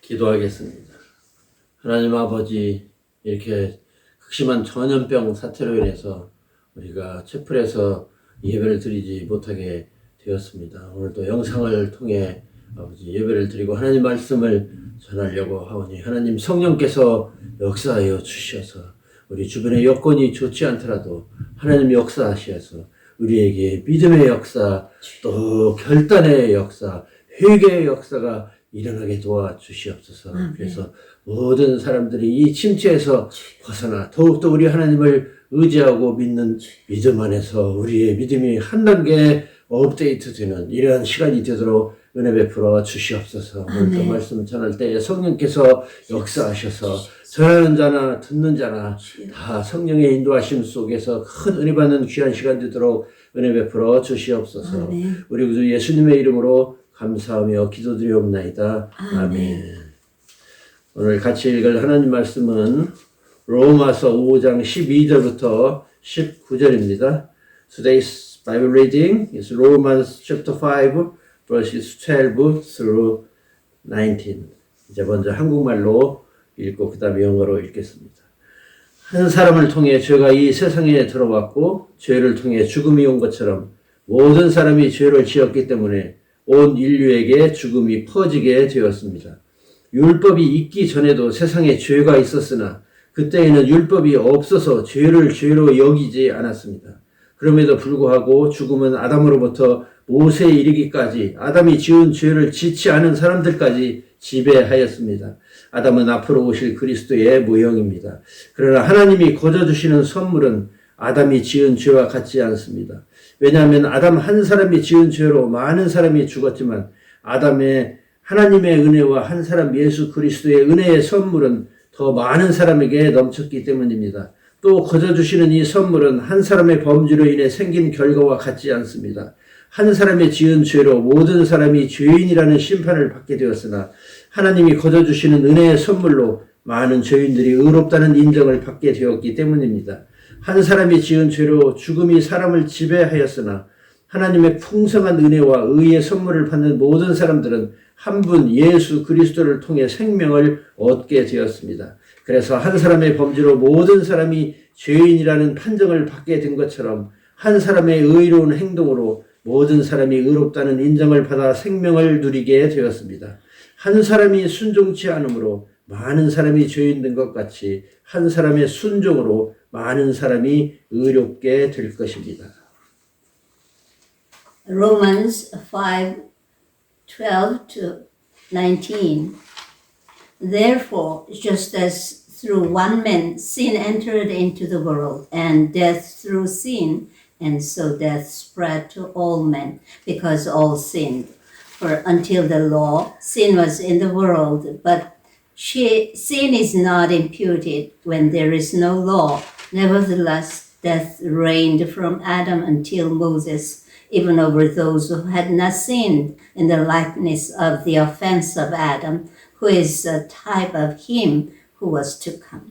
기도하겠습니다. 하나님 아버지, 이렇게 극심한 전염병 사태로 인해서 우리가 채플에서 예배를 드리지 못하게 되었습니다. 오늘도 영상을 통해 아버지 예배를 드리고 하나님 말씀을 전하려고 하오니 하나님 성령께서 역사하여 주셔서 우리 주변의 여건이 좋지 않더라도 하나님 역사하셔서 우리에게 믿음의 역사, 또 결단의 역사, 회개의 역사가 일어나게 도와주시옵소서. 그래서 모든 사람들이 이 침체에서 벗어나 더욱더 우리 하나님을 의지하고 믿는 믿음 안에서 우리의 믿음이 한 단계 업데이트되는 이러한 시간이 되도록 은혜 베풀어 주시옵소서. 오늘도 말씀 전할 때에 성령께서 역사하셔서 전하는 자나 듣는 자나 다 성령의 인도하심 속에서 큰 은혜 받는 귀한 시간 되도록 은혜 베풀어 주시옵소서. 우리 구주 예수님의 이름으로 감사하며 기도드리옵나이다. 아멘. 오늘 같이 읽을 하나님 말씀은 로마서 5장 12절부터 19절입니다. Today's Bible reading is Romans chapter 5 verses 12 through 19. 이제 먼저 한국말로 읽고 그 다음에 영어로 읽겠습니다. 한 사람을 통해 죄가 이 세상에 들어왔고 죄를 통해 죽음이 온 것처럼 모든 사람이 죄를 지었기 때문에 온 인류에게 죽음이 퍼지게 되었습니다. 율법이 있기 전에도 세상에 죄가 있었으나 그때에는 율법이 없어서 죄를 죄로 여기지 않았습니다. 그럼에도 불구하고 죽음은 아담으로부터 모세에 이르기까지 아담이 지은 죄를 짓지 않은 사람들까지 지배하였습니다. 아담은 앞으로 오실 그리스도의 모형입니다. 그러나 하나님이 거저주시는 선물은 아담이 지은 죄와 같지 않습니다. 왜냐하면 아담 한 사람이 지은 죄로 많은 사람이 죽었지만 아담의 하나님의 은혜와 한 사람 예수 그리스도의 은혜의 선물은 더 많은 사람에게 넘쳤기 때문입니다. 또 거저주시는 이 선물은 한 사람의 범죄로 인해 생긴 결과와 같지 않습니다. 한 사람의 지은 죄로 모든 사람이 죄인이라는 심판을 받게 되었으나 하나님이 거저주시는 은혜의 선물로 많은 죄인들이 의롭다는 인정을 받게 되었기 때문입니다. 한 사람이 지은 죄로 죽음이 사람을 지배하였으나 하나님의 풍성한 은혜와 의의 선물을 받는 모든 사람들은 한 분 예수 그리스도를 통해 생명을 얻게 되었습니다. 그래서 한 사람의 범죄로 모든 사람이 죄인이라는 판정을 받게 된 것처럼 한 사람의 의로운 행동으로 모든 사람이 의롭다는 인정을 받아 생명을 누리게 되었습니다. 한 사람이 순종치 않으므로 많은 사람이 죄인 된 것 같이 한 사람의 순종으로 많은 사람이 의롭게 될 것입니다. Romans 5:12 to 19. Therefore, just as through one man sin entered into the world, and death through sin, and so death spread to all men, because all sinned. For until the law, sin was in the world, but sin is not imputed when there is no law. Nevertheless, death reigned from Adam until Moses, even over those who had not sinned, in the likeness of the offense of Adam, who is a type of him who was to come.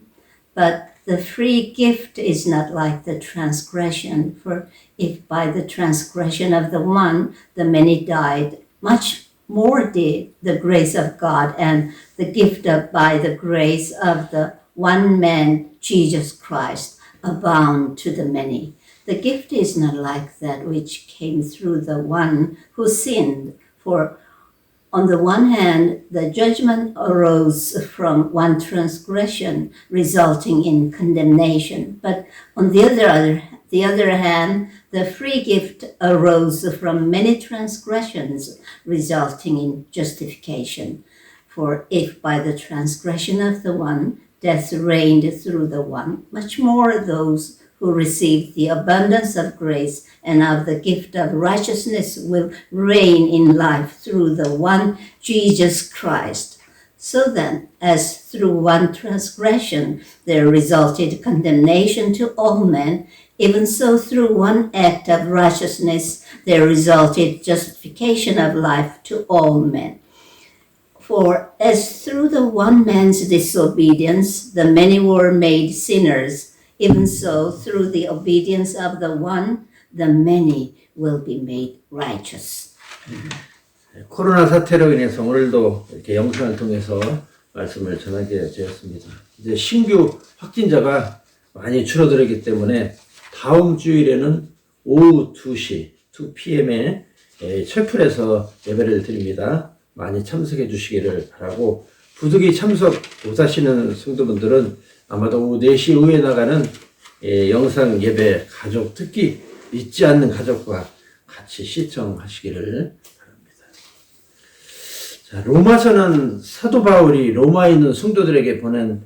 But the free gift is not like the transgression, for if by the transgression of the one the many died, much more did the grace of God and the gift by the grace of the one man, Jesus Christ, abound to the many. The gift is not like that which came through the one who sinned, for on the one hand, the judgment arose from one transgression, resulting in condemnation. But on the other hand, the free gift arose from many transgressions, resulting in justification. For if by the transgression of the one, death reigned through the one, much more those who received the abundance of grace and of the gift of righteousness will reign in life through the one Jesus Christ. So then, as through one transgression there resulted condemnation to all men, even so through one act of righteousness there resulted justification of life to all men. For as through the one man's disobedience the many were made sinners, even so, through the obedience of the one, the many will be made righteous. 코로나 사태로 인해서 오늘도 이렇게 영상을 통해서 말씀을 전하게 되었습니다. 이제 신규 확진자가 많이 줄어들었기 때문에 다음 주일에는 오후 2시, 2pm에 철풀에서 예배를 드립니다. 많이 참석해 주시기를 바라고, 부득이 참석 못하시는 성도분들은 아마도 오후 4시 이후에 나가는 영상 예배 가족, 특히 믿지 않는 가족과 같이 시청하시기를 바랍니다. 자, 로마서는 사도 바울이 로마에 있는 성도들에게 보낸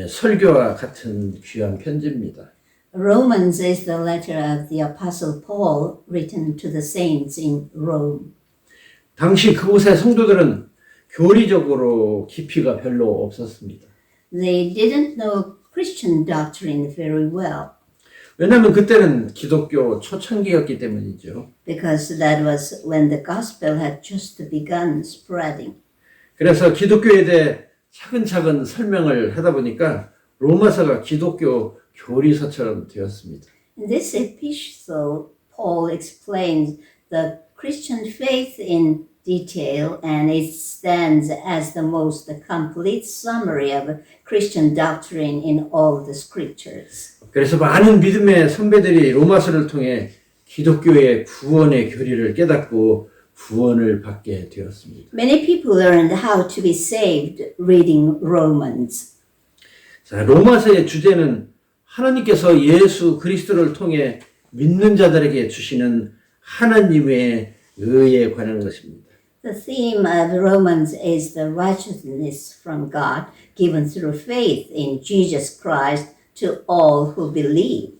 설교와 같은 귀한 편지입니다. Romans is the letter of the Apostle Paul written to the saints in Rome. 당시 그곳의 성도들은 교리적으로 깊이가 별로 없었습니다. They didn't know Christian doctrine very well 왜냐하면 그때는 기독교 초창기였기 때문이죠. because that was when the gospel had just begun spreading. 그래서 기독교에 대해 차근차근 설명을 하다 보니까 로마서가 기독교 교리서처럼 되었습니다. In this epistle, Paul explains the Christian faith in detail, and it stands as the most complete summary of Christian doctrine in all the scriptures. 그래서 많은 믿음의 선배들이 로마서를 통해 기독교의 구원의 교리를 깨닫고 구원을 받게 되었습니다. Many people learned how to be saved reading Romans. 자, 로마서의 주제는 하나님께서 예수 그리스도를 통해 믿는 자들에게 주시는 하나님의 의에 관한 것입니다. The theme of Romans is the righteousness from God given through faith in Jesus Christ to all who believe.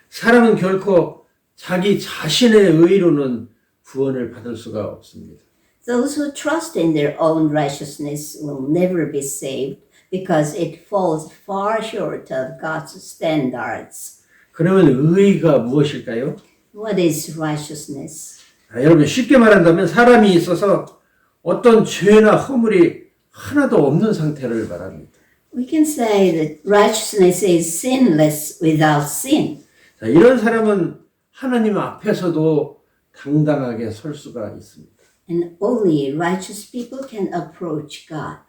사람은 결코 자기 자신의 의로는 구원을 받을 수가 없습니다. Those who trust in their own righteousness will never be saved because it falls far short of God's standards. 그러면 의가 무엇일까요? What is righteousness? 여러분, 쉽게 말한다면 사람이 있어서 어떤 죄나 허물이 하나도 없는 상태를 말합니다. We can say that righteousness is sinless without sin. 자, 이런 사람은 하나님 앞에서도 당당하게 설 수가 있습니다. And only righteous people can approach God.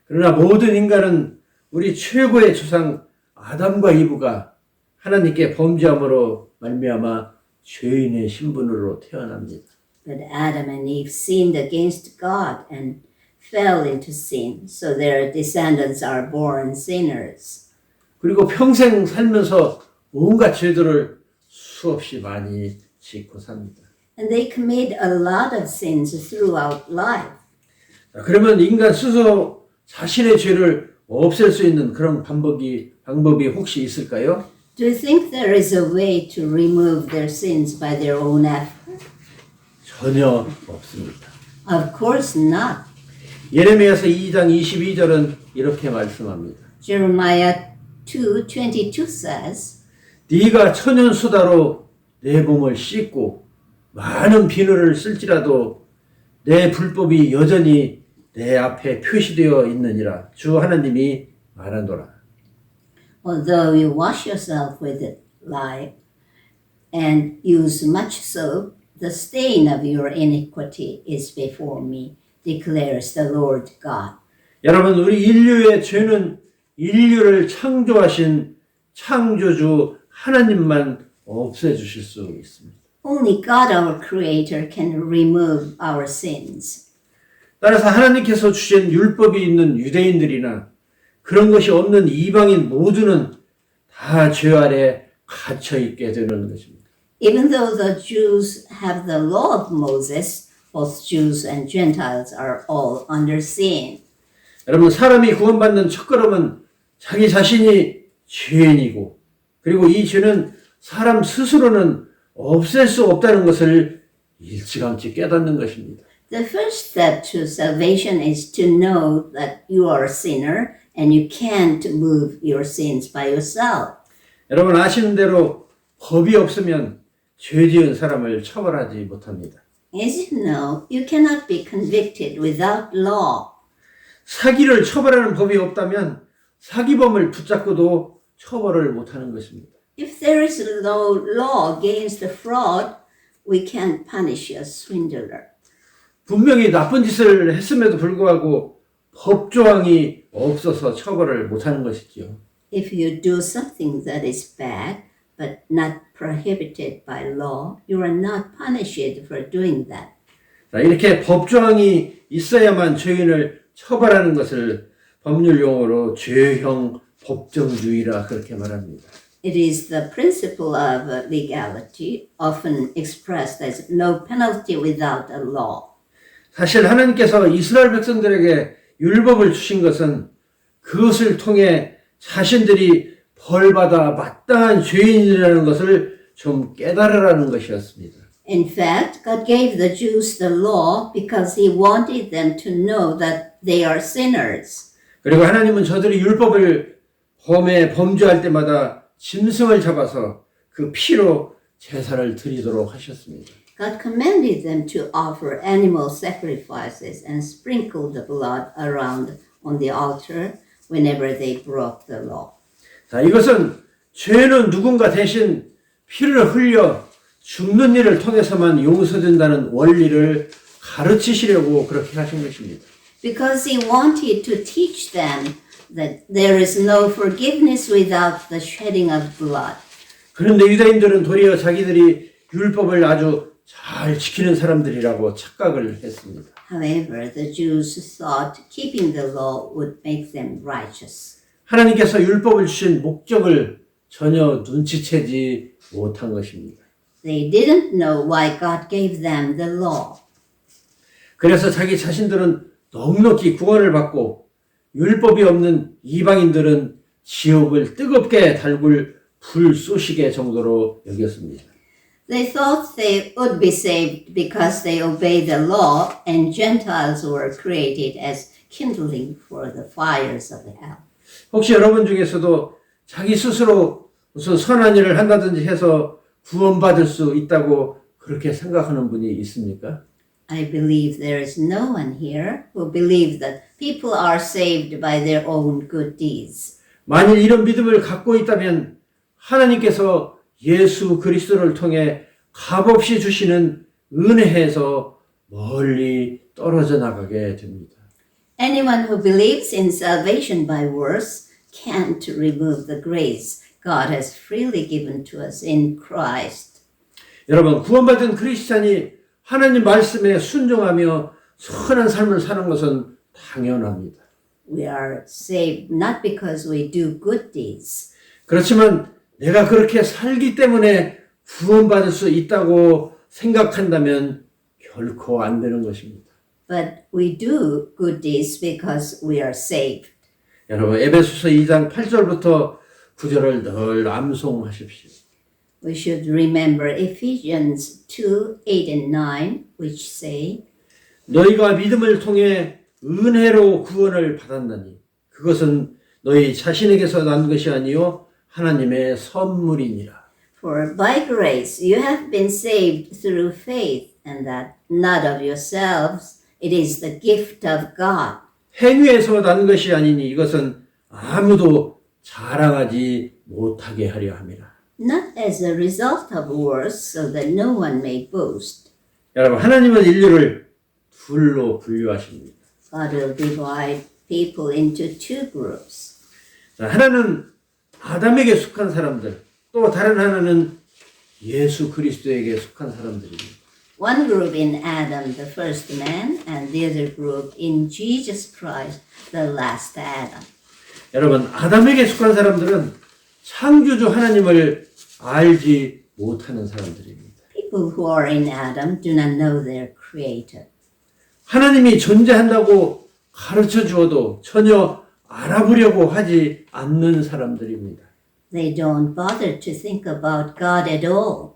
그러나 모든 인간은 우리 최고의 조상 아담과 이브가 하나님께 범죄함으로 말미암아 죄인의 신분으로 태어납니다. But Adam and Eve sinned against God and fell into sin, so their descendants are born sinners. 그리고 평생 살면서 온갖 죄들을 수없이 많이 짓고 삽니다. And they commit a lot of sins throughout life. 자, 그러면 인간 스스로 자신의 죄를 없앨 수 있는 그런 방법이 혹시 있을까요? Do you think there is a way to remove their sins by their own effort? 전혀 없습니다. Of course not. 예레미야서 2장 22절은 이렇게 말씀합니다. Jeremiah 2:22 says, 네가 천연 수다로 내 몸을 씻고 많은 비누를 쓸지라도 내 불법이 여전히 내 앞에 표시되어 있느니라. 주 하나님이 말하노라. although you wash yourself with lye and use much soap, the stain of your iniquity is before me, declares the Lord God. 여러분, 우리 인류의 죄는 인류를 창조하신 창조주 하나님만 없애주실 수 있습니다. Only God, our Creator, can remove our sins. 따라서 하나님께서 주신 율법이 있는 유대인들이나 그런 것이 없는 이방인 모두는 다 죄 아래 갇혀 있게 되는 것입니다. Even though the Jews have the law of Moses, both Jews and Gentiles are all under sin. 여러분, 사람이 구원받는 첫걸음은 자기 자신이 죄인이고, 그리고 이 죄는 사람 스스로는 없앨 수 없다는 것을 일찌감치 깨닫는 것입니다. The first step to salvation is to know that you are a sinner and you can't move your sins by yourself. 여러분 아시는 대로 법이 없으면 죄 지은 사람을 처벌하지 못합니다. As you know, you cannot be convicted without law. 사기를 처벌하는 법이 없다면 사기범을 붙잡고도 처벌을 못하는 것입니다. If there is no law against the fraud, we can't punish a swindler. 분명히 나쁜 짓을 했음에도 불구하고 법조항이 없어서 처벌을 못하는 것이지요. If you do something that is bad but not prohibited by law, you are not punished for doing that. 자, 이렇게 법조항이 있어야만 죄인을 처벌하는 것을 법률 용어로 죄형 법정주의라 그렇게 말합니다. It is the principle of legality, often expressed as no penalty without a law. 사실 하나님께서 이스라엘 백성들에게 율법을 주신 것은 그것을 통해 자신들이 벌받아 마땅한 죄인이라는 것을 좀 깨달으라는 것이었습니다. In fact, God gave the Jews the law because He wanted them to know that they are sinners. 그리고 하나님은 저들이 율법을 범죄할 때마다 짐승을 잡아서 그 피로 제사를 드리도록 하셨습니다. God commanded them to offer animal sacrifices and sprinkle the blood around on the altar whenever they broke the law. 자, 이것은 죄는 누군가 대신 피를 흘려 죽는 일을 통해서만 용서된다는 원리를 가르치시려고 그렇게 하신 것입니다. Because He wanted to teach them that there is no forgiveness without the shedding of blood. 그런데 유다인들은 도리어 자기들이 율법을 아주 잘 지키는 사람들이라고 착각을 했습니다. However, the Jews thought keeping the law would make them righteous. 하나님께서 율법을 주신 목적을 전혀 눈치채지 못한 것입니다. They didn't know why God gave them the law. 그래서 자기 자신들은 넉넉히 구원을 받고 율법이 없는 이방인들은 지옥을 뜨겁게 달굴 불쏘시개 정도로 여겼습니다. They thought they would be saved because they obeyed the law, and Gentiles were created as kindling for the fires of hell. 혹시 여러분 중에서도 자기 스스로 무슨 선한 일을 한다든지 해서 구원받을 수 있다고 그렇게 생각하는 분이 있습니까? I believe there is no one here who believes that people are saved by their own good deeds. 만일 이런 믿음을 갖고 있다면 하나님께서 예수 그리스도를 통해 값없이 주시는 은혜에서 멀리 떨어져 나가게 됩니다. Anyone who believes in salvation by works can't remove the grace God has freely given to us in Christ. 여러분, 구원받은 크리스찬이 하나님 말씀에 순종하며 선한 삶을 사는 것은 당연합니다. We are saved not because we do good deeds, 그렇지만 내가 그렇게 살기 때문에 구원받을 수 있다고 생각한다면 결코 안 되는 것입니다. but we do good deeds because we are saved. 여러분, 에베소서 2장 8절부터 9절을 늘 암송하십시오. We should remember Ephesians 2, 8 and 9, which say, 너희가 믿음을 통해 은혜로 구원을 받았나니 그것은 너희 자신에게서 난 것이 아니요 하나님의 선물이니라. For by grace you have been saved through faith, and that not of yourselves, it is the gift of God. 행위에서 난 것이 아니니 이것은 아무도 자랑하지 못하게 하려 함이라. Not as a result of works, so that no one may boast. 여러분, 하나님은 인류를 둘로 분류하십니다. God will divide people into two groups. 자, 하나는 아담에게 속한 사람들, 또 다른 하나는 예수 그리스도에게 속한 사람들입니다. One group in Adam, the first man, and the other group in Jesus Christ, the last Adam. 여러분, 아담에게 속한 사람들은 창조주 하나님을 알지 못하는 사람들입니다. People who are in Adam do not know their Creator. 하나님이 존재한다고 가르쳐 주어도 전혀 알아보려고 하지 않는 사람들입니다. They don't bother to think about God at all.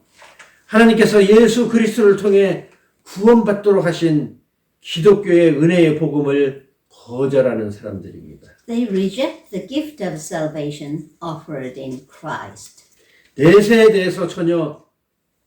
하나님께서 예수 그리스도를 통해 구원받도록 하신 기독교의 은혜의 복음을 거절하는 사람들입니다. They reject the gift of salvation offered in Christ. 내세에 대해서 전혀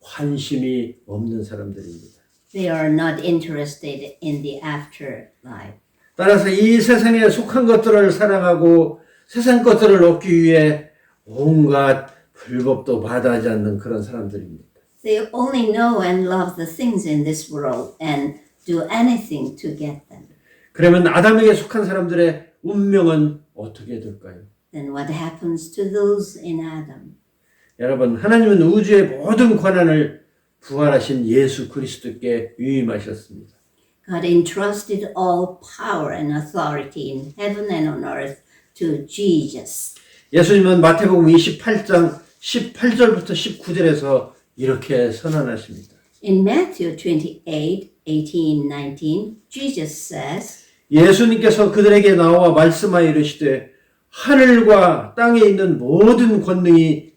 관심이 없는 사람들입니다. They are not interested in the afterlife. 따라서 이 세상에 속한 것들을 사랑하고 세상 것들을 얻기 위해 온갖 불법도 마다하지 않는 그런 사람들입니다. They only know and love the things in this world and do anything to get them. 그러면 아담에게 속한 사람들의 운명은 어떻게 될까요? Then what happens to those in Adam? 여러분, 하나님은 우주의 모든 권한을 부활하신 예수 그리스도께 위임하셨습니다. God entrusted all power and authority in heaven and on earth to Jesus. 예수님은 마태복음 28장 18절부터 19절에서 이렇게 선언하십니다. In Matthew 28, 18, 19, Jesus says, 예수님께서 그들에게 나와 말씀하여 이르시되 하늘과 땅에 있는 모든 권능이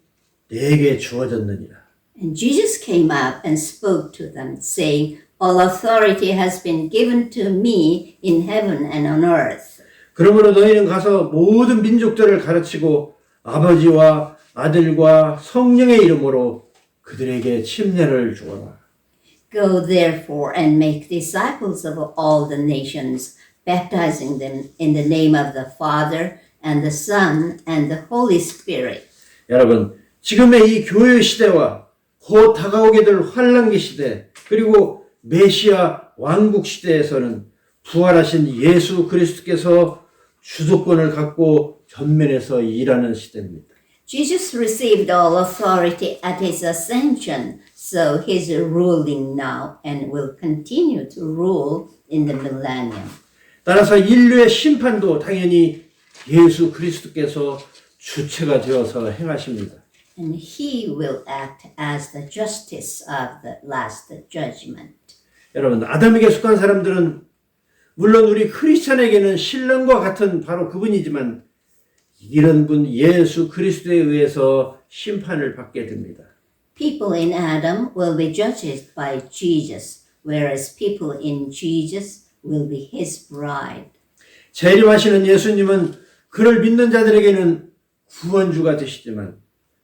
내게 주어졌느니라. and Jesus came up and spoke to them, saying, all authority has been given to me in heaven and on earth. 그러므로 너희는 가서 모든 민족들을 가르치고 아버지와 아들과 성령의 이름으로 그들에게 침례를 주어라. Go therefore and make disciples of all the nations, baptizing them in the name of the Father and the Son and the Holy Spirit. 여러분, 지금의 이 교회 시대와 곧 다가오게 될 환란기 시대 그리고 메시아 왕국 시대에서는 부활하신 예수 그리스도께서 주도권을 갖고 전면에서 일하는 시대입니다. Jesus received all authority at his ascension, so he's ruling now and will continue to rule in the millennium. 따라서 인류의 심판도 당연히 예수 그리스도께서 주체가 되어서 행하십니다. And he will act as the justice of the last judgment. 여러분, 아담에게 속한 사람들은 물론 우리 크리스찬에게는 신랑과 같은 바로 그분이지만 이런 분 예수 그리스도에 의해서 심판을 받게 됩니다. People in Adam will be judged by Jesus, whereas people in Jesus will be his bride. 재림하시는 예수님은 그를 믿는 자들에게는 구원주가 되시지만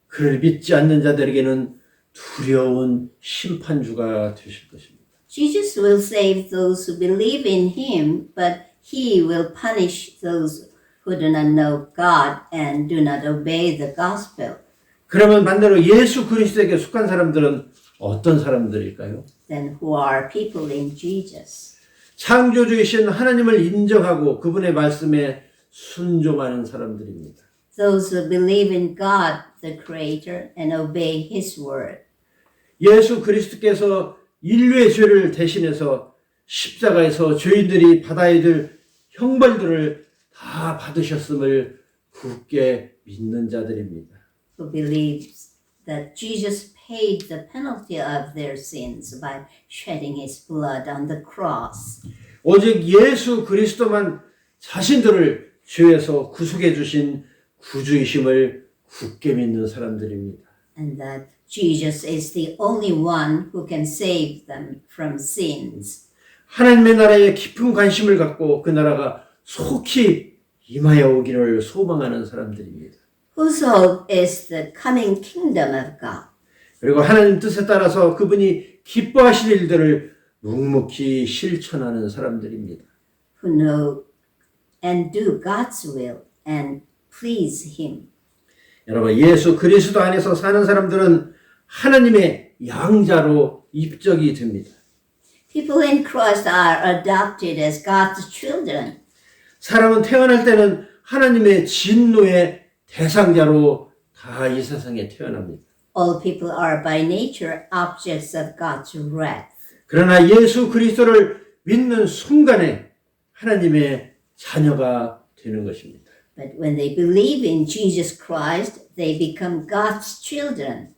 그를 믿지 않는 자들에게는 두려운 심판주가 되실 것입니다. Jesus will save those who believe in him, but he will punish those who do not know God and do not obey the gospel. 그러면 반대로 예수 그리스도에게 속한 사람들은 어떤 사람들일까요? Then who are people in Jesus? 창조주이신 하나님을 인정하고 그분의 말씀에 순종하는 사람들입니다. Those who believe in God, the Creator, and obey his word. 예수 그리스도께서 인류의 죄를 대신해서 십자가에서 죄인들이 받아야 될 형벌들을 다 받으셨음을 굳게 믿는 자들입니다. Who believes that Jesus paid the penalty of their sins by shedding his blood on the cross. 오직 예수 그리스도만 자신들을 죄에서 구속해 주신 구주이심을 굳게 믿는 사람들입니다. And that Jesus is the only one who can save them from sins. 하나님의 나라에 깊은 관심을 갖고 그 나라가 속히 임하여 오기를 소망하는 사람들입니다. Whose hope is the coming kingdom of God. 그리고 하나님 뜻에 따라서 그분이 기뻐하실 일들을 묵묵히 실천하는 사람들입니다. Who know and do God's will and please him. 여러분, 예수 그리스도 안에서 사는 사람들은 하나님의 양자로 입적이 됩니다. People in Christ are adopted as God's children. 사람은 태어날 때는 하나님의 진노의 대상자로 다 이 세상에 태어납니다. All people are by nature objects of God's wrath. 그러나 예수 그리스도를 믿는 순간에 하나님의 자녀가 되는 것입니다. But when they believe in Jesus Christ, they become God's children.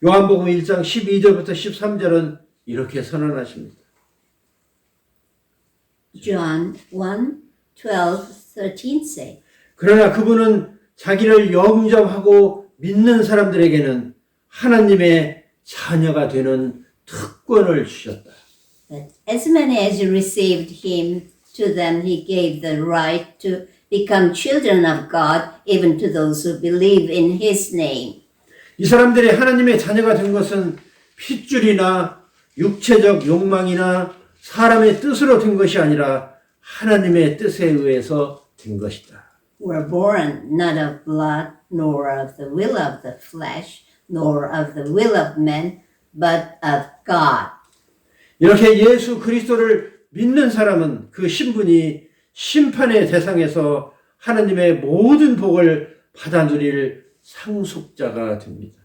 요한복음 1장 12절부터 13절은 이렇게 선언하십니다. John 1:12-13 say, 그러나 그분은 자기를 영접하고 믿는 사람들에게는 하나님의 자녀가 되는 특권을 주셨다. But as many as received him, to them he gave the right to become children of God, even to those who believe in his name. 이 사람들이 하나님의 자녀가 된 것은 핏줄이나 육체적 욕망이나 사람의 뜻으로 된 것이 아니라 하나님의 뜻에 의해서 된 것이다. Were born not of blood, nor of the will of the flesh, nor of the will of men, but of God. 이렇게 예수 그리스도를 믿는 사람은 그 신분이 심판의 대상에서 하나님의 모든 복을 받아 누릴 상속자가 됩니다.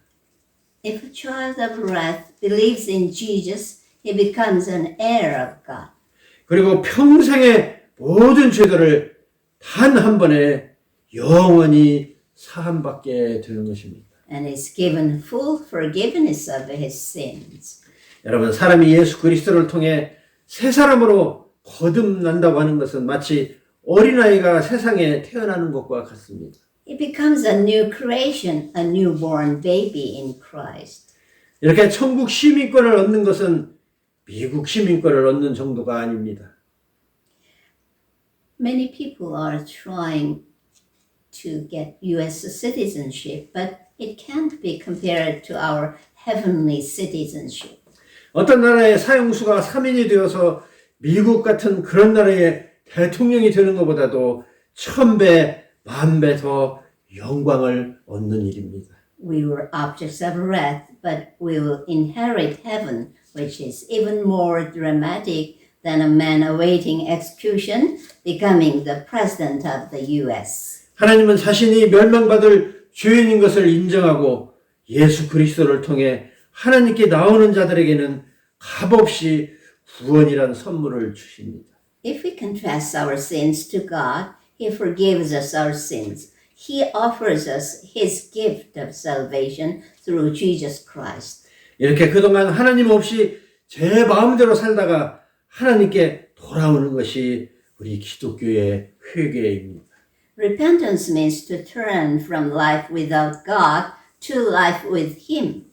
If a child of wrath believes in Jesus, he becomes an heir of God. 그리고 평생의 모든 죄들을 단 한 번에 영원히 사함받게 되는 것입니다. And is given full forgiveness of his sins. 여러분, 사람이 예수 그리스도를 통해 새 사람으로 거듭난다고 하는 것은 마치 어린아이가 세상에 태어나는 것과 같습니다. He becomes a new creation, a newborn baby in Christ. 이렇게 천국 시민권을 얻는 것은 미국 시민권을 얻는 정도가 아닙니다. Many people are trying to get U.S. citizenship, but it can't be compared to our heavenly citizenship. 어떤 나라의 사형수가 3인이 되어서 미국 같은 그런 나라의 대통령이 되는 것보다도 1000배, 10,000배 더 영광을 얻는 일입니다. We were objects of wrath, but we will inherit heaven, which is even more dramatic than a man awaiting execution becoming the president of the U.S. 하나님은 자신이 멸망받을 죄인인 것을 인정하고 예수 그리스도를 통해 하나님께 나오는 자들에게는 값없이 구원이란 선물을 주십니다. If we confess our sins to God, He forgives us our sins. He offers us His gift of salvation through Jesus Christ. 이렇게 그동안 하나님 없이 제 마음대로 살다가 하나님께 돌아오는 것이 우리 기독교의 회개입니다. Repentance means to turn from life without God to life with Him.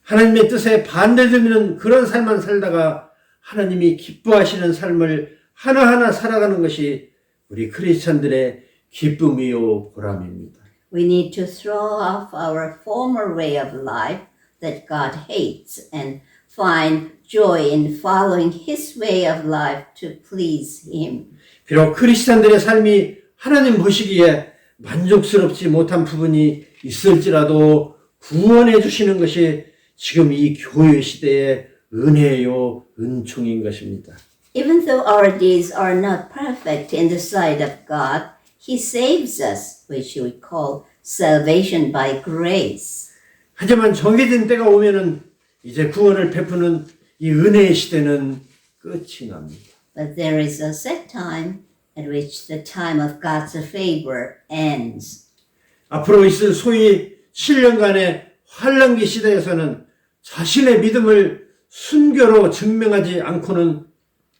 하나님의 뜻에 반대되는 그런 삶만 살다가 하나님이 기뻐하시는 삶을 하나하나 살아가는 것이 우리 크리스찬들의 기쁨이요 보람입니다. We need to throw off our former way of life that God hates and find joy in following His way of life to please Him. 비록 크리스찬들의 삶이 하나님 보시기에 만족스럽지 못한 부분이 있을지라도 구원해 주시는 것이 지금 이 교회 시대의 은혜요, 은총인 것입니다. Even though our deeds are not perfect in the sight of God, He saves us, which we call salvation by grace. 하지만 정해진 때가 오면은 이제 구원을 베푸는 이 은혜의 시대는 끝이 납니다. But there is a set time at which the time of God's favor ends. 앞으로 있을 소위 7년간의 환란기 시대에서는 자신의 믿음을 순교로 증명하지 않고는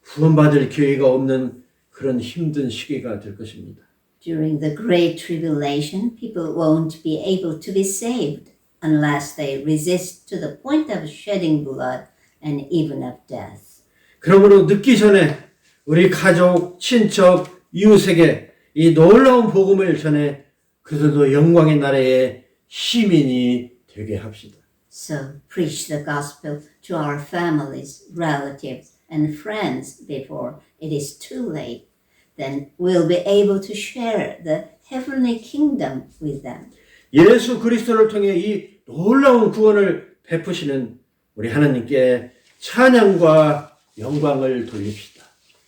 구원받을 기회가 없는 그런 힘든 시기가 될 것입니다. During the Great Tribulation, people won't be able to be saved unless they resist to the point of shedding blood and even of death. 그러므로 늦기 전에 우리 가족, 친척, 이웃에게 이 놀라운 복음을 전해 그들도 영광의 나라의 시민이 되게 합시다. So preach the gospel to our families, relatives, and friends before it is too late. Then we'll be able to share the heavenly kingdom with them. 예수 그리스도를 통해 이 놀라운 구원을 베푸시는 우리 하나님께 찬양과 영광을 돌립시다.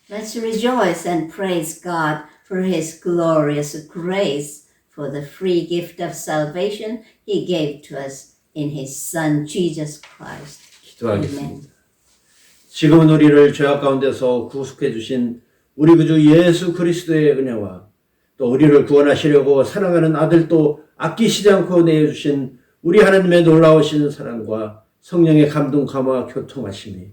Let's rejoice and praise God for His glorious grace, for the free gift of salvation He gave to us in His Son Jesus Christ. 기도하겠습니다. 지금은 우리를 죄악 가운데서 구속해 주신 우리 구주 예수 그리스도의 은혜와 또 우리를 구원하시려고 사랑하는 아들도 아끼시지 않고 내어주신 우리 하나님의 놀라우신 사랑과 성령의 감동, 감화, 교통하심이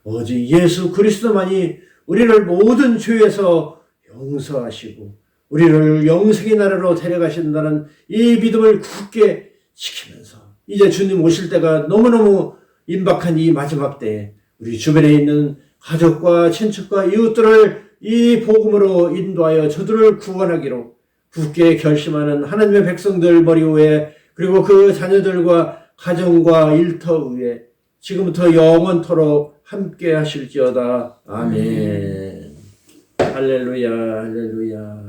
오직 예수 그리스도만이 우리를 모든 죄에서 용서하시고 우리를 영생의 나라로 데려가신다는 이 믿음을 굳게 지키면서 이제 주님 오실 때가 너무너무 임박한 이 마지막 때에 우리 주변에 있는 가족과 친척과 이웃들을 이 복음으로 인도하여 저들을 구원하기로 굳게 결심하는 하나님의 백성들 머리 위에 그리고 그 자녀들과 가정과 일터 위에 지금부터 영원토록 함께 하실지어다. 아멘. 할렐루야, 할렐루야.